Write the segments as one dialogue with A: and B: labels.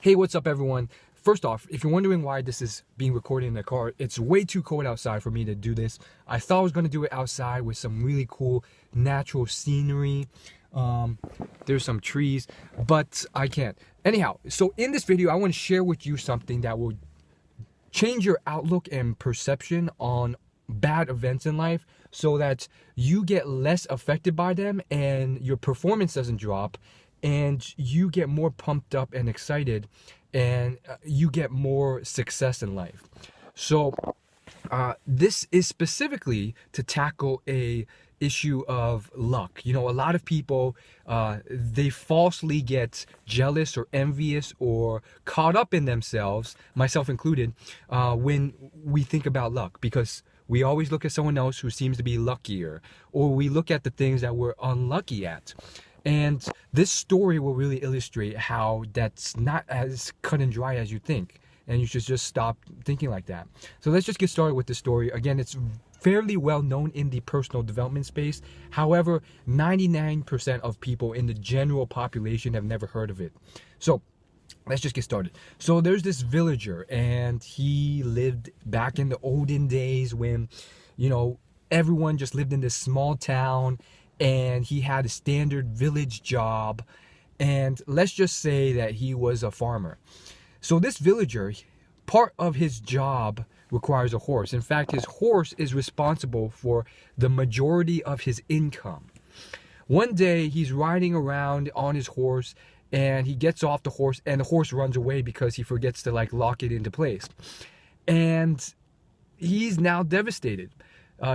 A: Hey, what's up, everyone? First off, if you're wondering why this is being recorded in the car, it's way too cold outside for me to do this. I thought I was going to do it outside with some really cool natural scenery. There's some trees, but I can't. Anyhow, so in this video, I want to share with you something that will change your outlook and perception on bad events in life so that you get less affected by them and your performance doesn't drop and you get more pumped up and excited and you get more success in life. So this is specifically to tackle a issue of luck. You know, a lot of people, they falsely get jealous or envious or caught up in themselves, myself included, when we think about luck, because we always look at someone else who seems to be luckier, or we look at the things that we're unlucky at. And this story will really illustrate how that's not as cut and dry as you think. And you should just stop thinking like that. So let's just get started with the story. Again, it's fairly well known in the personal development space. However, 99% of people in the general population have never heard of it. So let's just get started. So there's this villager, and he lived back in the olden days when, you know, everyone just lived in this small town, and he had a standard village job. And let's just say that he was a farmer. So this villager, part of his job requires a horse. In fact, his horse is responsible for the majority of his income. One day he's riding around on his horse, and he gets off the horse, and the horse runs away because he forgets to lock it into place. And he's now devastated.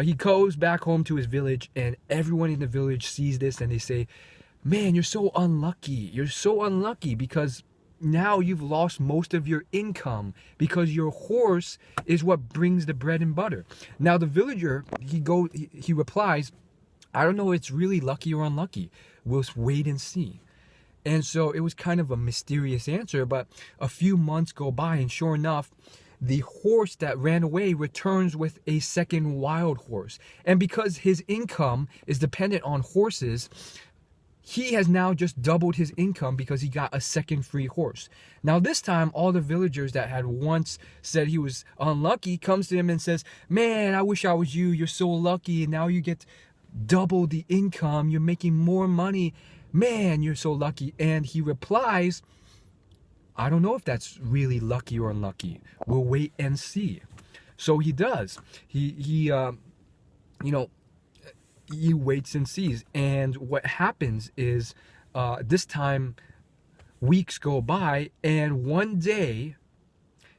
A: He goes back home to his village, and everyone in the village sees this, and they say, "Man, you're so unlucky. You're so unlucky because now you've lost most of your income because your horse is what brings the bread and butter." Now the villager, he replies, "I don't know if it's really lucky or unlucky. We'll wait and see." And so it was kind of a mysterious answer, but a few months go by, and sure enough, the horse that ran away returns with a second wild horse. And because his income is dependent on horses, he has now just doubled his income because he got a second free horse. Now this time, all the villagers that had once said he was unlucky comes to him and says, "Man, I wish I was you. You're so lucky, and now you get double the income. You're making more money. Man, you're so lucky." And he replies, "I don't know if that's really lucky or unlucky. We'll wait and see." So he does. He waits and sees. And what happens is, this time weeks go by, and one day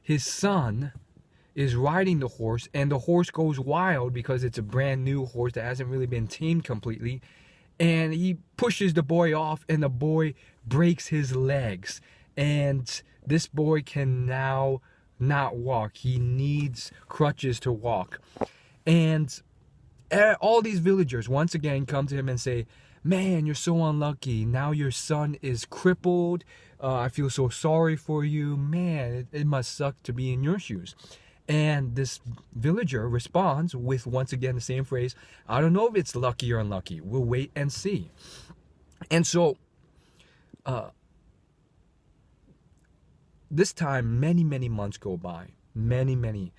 A: his son is riding the horse, and the horse goes wild because it's a brand new horse that hasn't really been tamed completely. And he pushes the boy off, and the boy breaks his legs. And this boy can now not walk. He needs crutches to walk. And all these villagers once again come to him and say, "Man, you're so unlucky. Now your son is crippled. I feel so sorry for you. Man, it must suck to be in your shoes." And this villager responds with, once again, the same phrase, "I don't know if it's lucky or unlucky. We'll wait and see." And so, this time, many months go by. Many.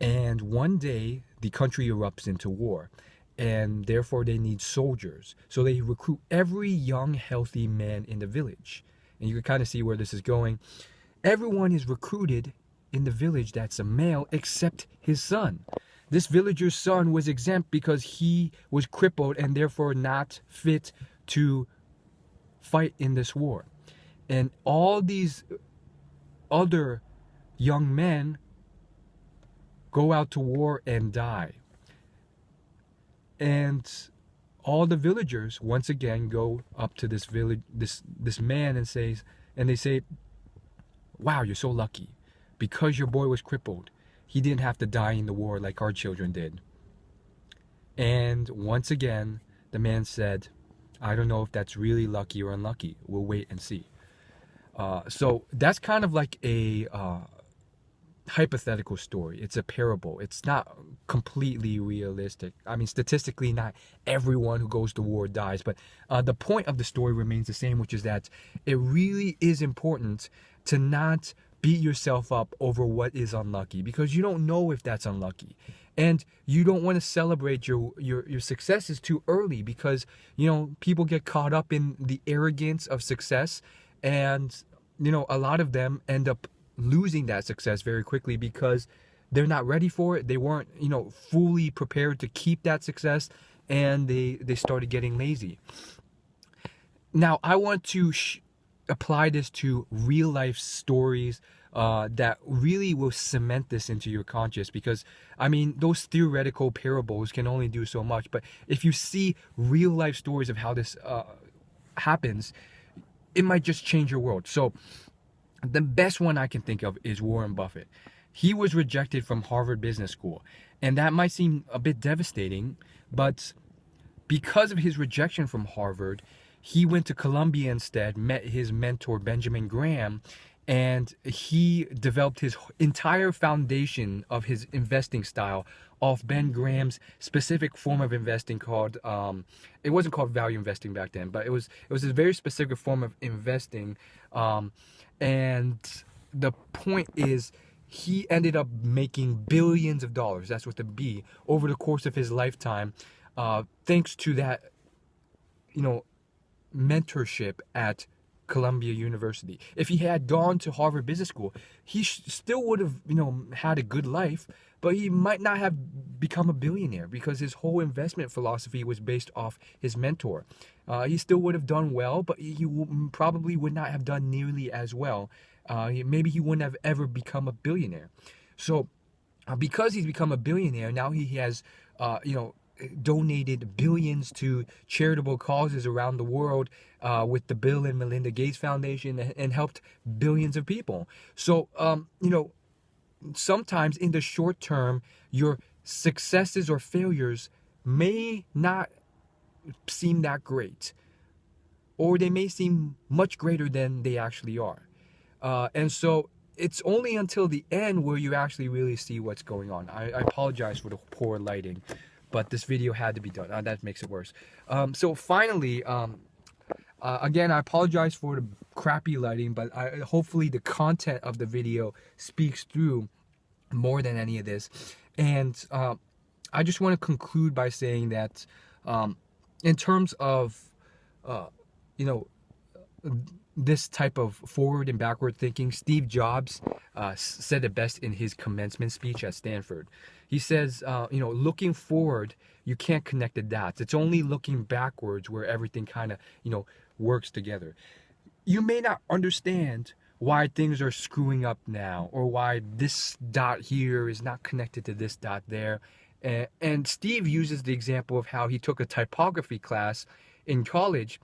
A: And one day, the country erupts into war. And therefore, they need soldiers. So they recruit every young, healthy man in the village. And you can kind of see where this is going. Everyone is recruited in the village that's a male, except his son. This villager's son was exempt because he was crippled and therefore not fit to fight in this war. And all these other young men go out to war and die. And all the villagers once again go up to this village, this man, and they say, "Wow, you're so lucky. Because your boy was crippled, he didn't have to die in the war like our children did." And once again, the man said, "I don't know if that's really lucky or unlucky. We'll wait and see." So that's kind of like a hypothetical story. It's a parable. It's not completely realistic. I mean, statistically, not everyone who goes to war dies, but the point of the story remains the same, which is that it really is important to not beat yourself up over what is unlucky, because you don't know if that's unlucky, and you don't want to celebrate your successes too early, because people get caught up in the arrogance of success, and a lot of them end up losing that success very quickly because they're not ready for it. They weren't fully prepared to keep that success, and they started getting lazy. Now I want to apply this to real life stories that really will cement this into your conscious, because I mean, those theoretical parables can only do so much, but if you see real life stories of how this happens, it might just change your world. So the best one I can think of is Warren Buffett. He was rejected from Harvard Business School, and that might seem a bit devastating, but because of his rejection from Harvard, he went to Columbia instead, met his mentor Benjamin Graham, and he developed his entire foundation of his investing style off Ben Graham's specific form of investing called, it wasn't called value investing back then, but it was a very specific form of investing. And the point is, he ended up making billions of dollars, that's with a B, over the course of his lifetime, thanks to that, mentorship at Columbia University. If he had gone to Harvard Business School, he still would have, had a good life, but he might not have become a billionaire, because his whole investment philosophy was based off his mentor. He still would have done well, but he probably would not have done nearly as well. Maybe he wouldn't have ever become a billionaire. So because he's become a billionaire, now he has, donated billions to charitable causes around the world with the Bill and Melinda Gates Foundation, and helped billions of people. So, sometimes in the short term, your successes or failures may not seem that great, or they may seem much greater than they actually are. And so it's only until the end where you actually really see what's going on. I apologize for the poor lighting, but this video had to be done. That makes it worse. So finally, again, I apologize for the crappy lighting, but hopefully the content of the video speaks through more than any of this. And I just want to conclude by saying that in terms of, this type of forward and backward thinking, Steve Jobs said it best in his commencement speech at Stanford. He says, looking forward, you can't connect the dots. It's only looking backwards where everything kind of, works together. You may not understand why things are screwing up now, or why this dot here is not connected to this dot there. And Steve uses the example of how he took a typography class in college,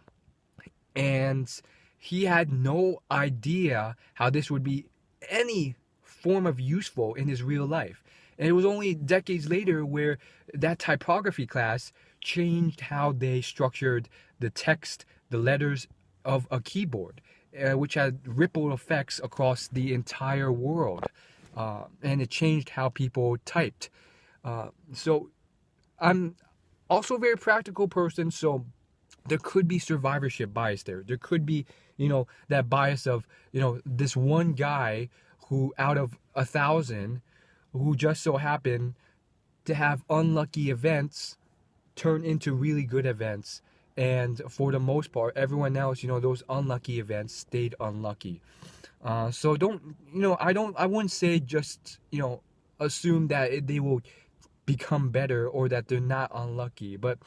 A: and he had no idea how this would be any form of useful in his real life. And it was only decades later where that typography class changed how they structured the text, the letters of a keyboard, which had ripple effects across the entire world. And it changed how people typed. So I'm also a very practical person, so there could be survivorship bias there. There could be, that bias of, this one guy who out of 1,000 who just so happened to have unlucky events turn into really good events. And for the most part, everyone else, those unlucky events stayed unlucky. So I wouldn't say just, assume that they will become better or that they're not unlucky. But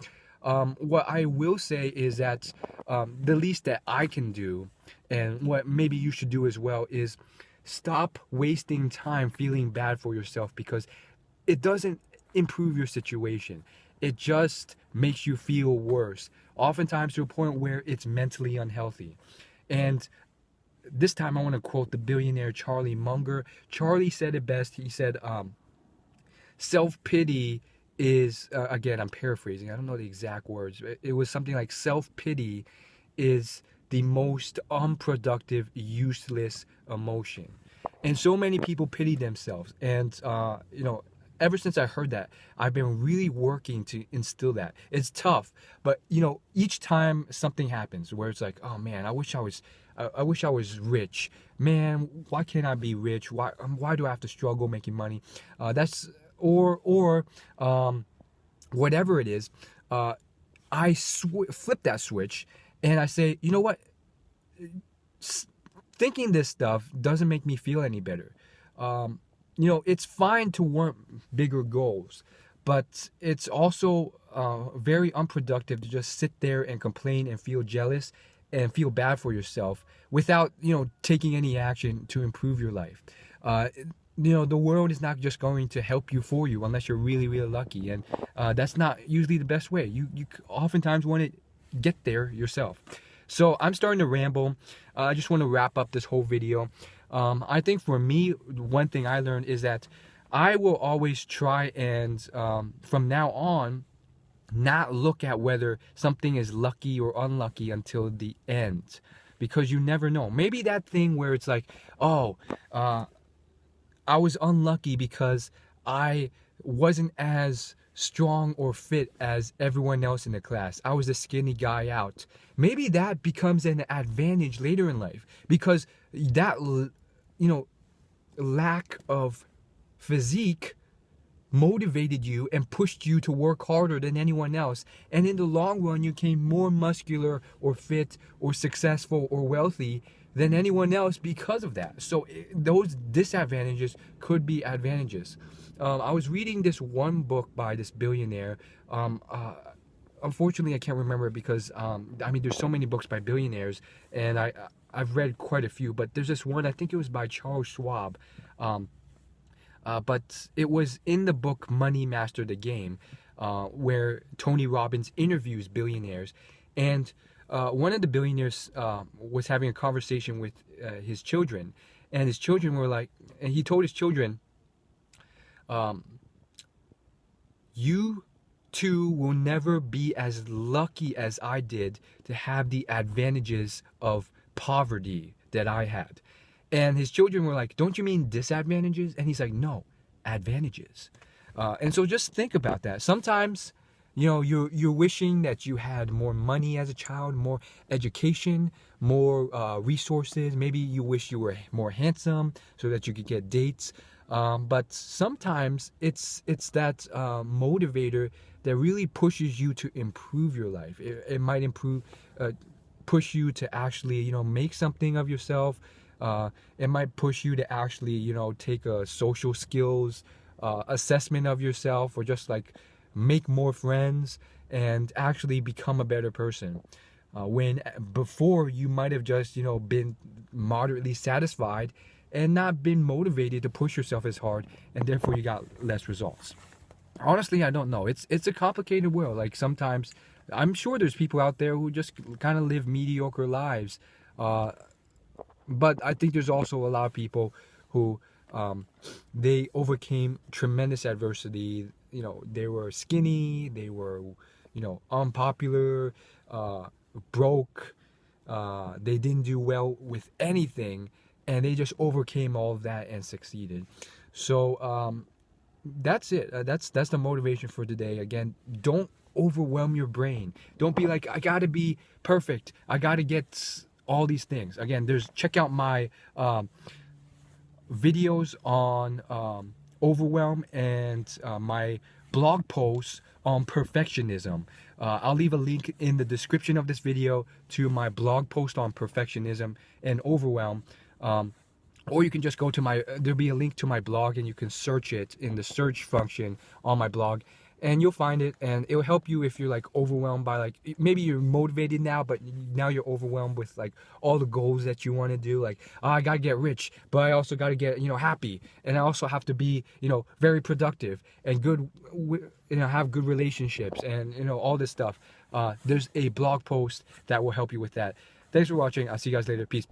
A: what I will say is that the least that I can do, and what maybe you should do as well, is stop wasting time feeling bad for yourself, because it doesn't improve your situation. It just makes you feel worse, oftentimes to a point where it's mentally unhealthy. And this time I want to quote the billionaire Charlie Munger. Charlie said it best. He said, self-pity is, again, I'm paraphrasing, I don't know the exact words. It was something like, self-pity is the most unproductive, useless emotion. And so many people pity themselves. And, you know, ever since I heard that, I've been really working to instill that. It's tough, but you know, each time something happens where it's like, oh man, I wish I was rich. Man, why can't I be rich? Why do I have to struggle making money? Whatever it is, I flip that switch and I say, you know what? Thinking this stuff doesn't make me feel any better. You know, it's fine to want bigger goals, but it's also very unproductive to just sit there and complain and feel jealous and feel bad for yourself without, you know, taking any action to improve your life. You know, the world is not just going to help you for you unless you're really, really lucky, and that's not usually the best way. You oftentimes want to get there yourself. So I'm starting to ramble. I just want to wrap up this whole video. I think for me, one thing I learned is that I will always try and, from now on, not look at whether something is lucky or unlucky until the end. Because you never know. Maybe that thing where it's like, oh, I was unlucky because I wasn't as strong or fit as everyone else in the class. I was a skinny guy out. Maybe that becomes an advantage later in life, because that, you know, lack of physique motivated you and pushed you to work harder than anyone else, and in the long run you became more muscular or fit or successful or wealthy than anyone else because of that. So those disadvantages could be advantages. I was reading this one book by this billionaire. Unfortunately, I can't remember it because I mean, there's so many books by billionaires, and I've read quite a few. But there's this one, I think it was by Charles Schwab, but it was in the book Money Mastered the Game, where Tony Robbins interviews billionaires, and one of the billionaires was having a conversation with his children, and his children were like, and he told his children, you too will never be as lucky as I did to have the advantages of poverty that I had. And his children were like, don't you mean disadvantages? And he's like, no, advantages. And so just think about that. Sometimes, you know, you're wishing that you had more money as a child, more education, more resources. Maybe you wish you were more handsome so that you could get dates. But sometimes it's that motivator that really pushes you to improve your life. It might push you to actually, you know, make something of yourself. It might push you to actually, you know, take a social skills assessment of yourself, or just like make more friends and actually become a better person. When before you might have just, you know, been moderately satisfied and not been motivated to push yourself as hard, and therefore you got less results. Honestly, I don't know. It's a complicated world. Like sometimes, I'm sure there's people out there who just kind of live mediocre lives. But I think there's also a lot of people who they overcame tremendous adversity. You know, they were skinny, they were, you know, unpopular, broke, they didn't do well with anything, and they just overcame all of that and succeeded. So that's it. That's the motivation for today. Again, don't overwhelm your brain. Don't be like, I gotta be perfect, I gotta get all these things. Again, check out my videos on overwhelm and my blog posts on perfectionism. I'll leave a link in the description of this video to my blog post on perfectionism and overwhelm. Or you can just go to there'll be a link to my blog, and you can search it in the search function on my blog, and you'll find it, and it'll help you if you're like overwhelmed by, like, maybe you're motivated now, but now you're overwhelmed with like all the goals that you want to do. Like, oh, I gotta get rich, but I also gotta get, you know, happy, and I also have to be, you know, very productive and good, you know, have good relationships, and, you know, all this stuff. There's a blog post that will help you with that. Thanks for watching. I'll see you guys later. Peace.